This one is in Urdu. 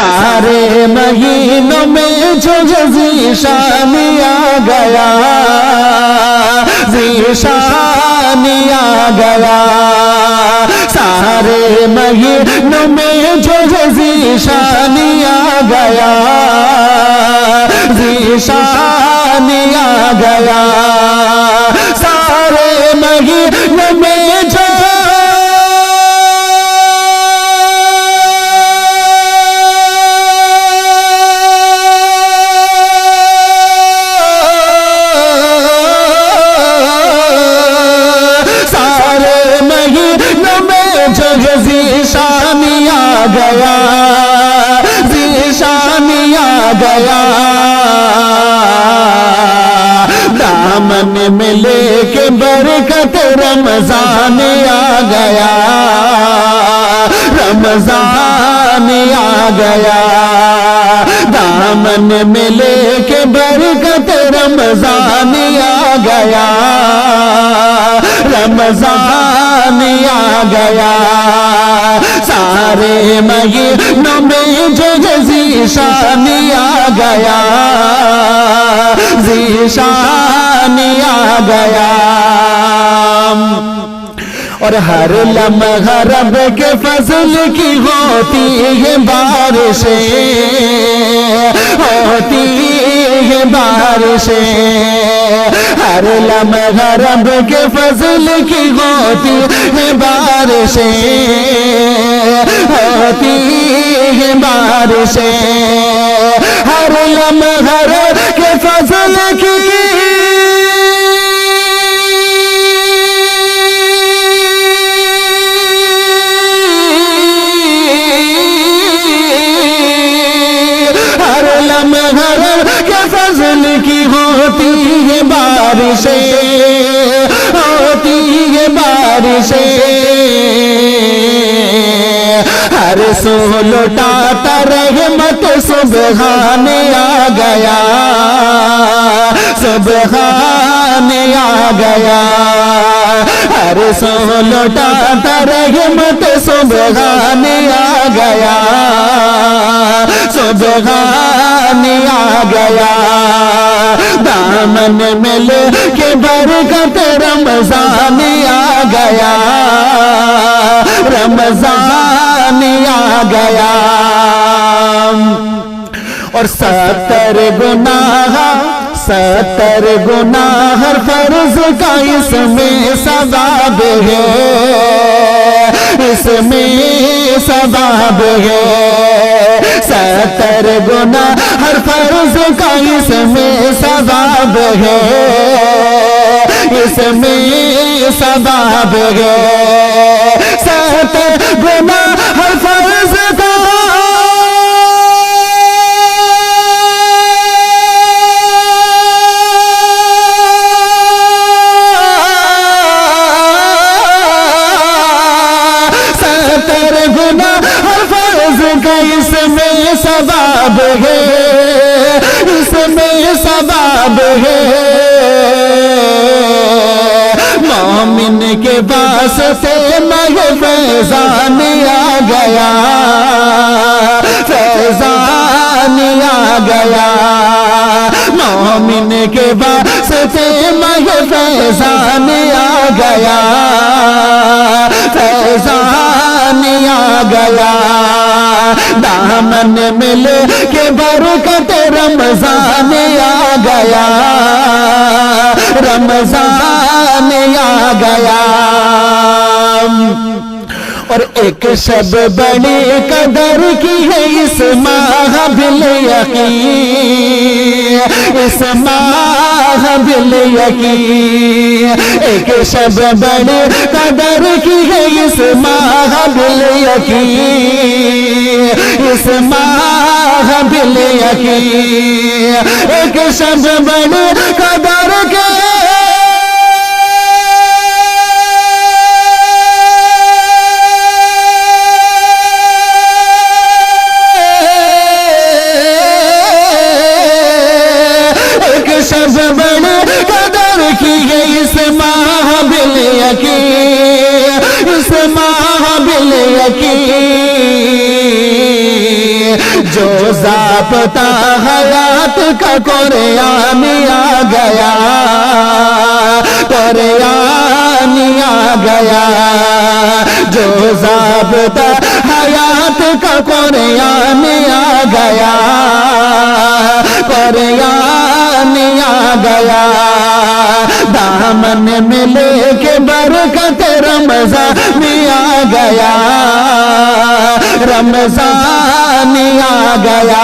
سارے مہینوں میں جو ذیشان آ گیا ذیشان آ گیا سارے مہینوں میں جو ذیشان آ گیا ذیشان آ گیا سارے مہینوں میں جو ذیشان آ گیا ذیشان آ گیا دامن میں لے کے برکت رمضان آ گیا رمضان آ گیا دامن میں لے کے برکت رمضان آ گیا رمضان آ گیا سارے مہینوں میں جو ذیشان آ گیا ذیشان آ گیا اور ہر لمحہ رب کے فضل کی ہوتی ہے بارشیں ہوتی ہے بارشیں ہر لمحہ رب کے فضل کی ہوتی ہے بارشیں ہوتی ہے بارشیں ہر لمحہ رب کے فضل کی فضل کی ہوتی ہے بارشیں ہوتی ہے بارشیں ہر سو لوٹاتا رحمت سبحان آ گیا سبحان آ گیا ہر سو لوٹاتا رحمت سبحان آ گیا سبحان آ گیا دامن میں لے کے برکت رمضان آ گیا رمضان آ گیا اور 70 گناہ ہر فرض کا اس میں ثواب ہے اس میں ثواب ہے 70 گناہ ہر فرض کا اس میں ثواب ہے اس میں ثواب ہے 70 گناہ ہر فرض کا اس میں ثواب ہے اس میں ثواب ہے مومن کے واسطے مہ فیضان آ گیا فیضان آ گیا مومن کے واسطے مہ فیضان آ گیا فیضان آ گیا دامن میں لے کے برکت رمضان آ گیا رمضان آ گیا اور ایک شب بڑی قدر کی ہے اس ماہ بالیقین اس ماہ بالیقین ایک شب بڑی قدر کی ہے اس ماہ بالیقین اس ماہ بالیقین ایک شب بڑی قدر کی اس ماہ بالیقین جو ضابطہ حیات کا قرآن آ گیا، قرآن آ گیا، جو ضابطہ حیات کا قرآن آ گیا، قرآن آ گیا، دامن میں لے کے برکت رمضان آ گیا، رمضان آ گیا۔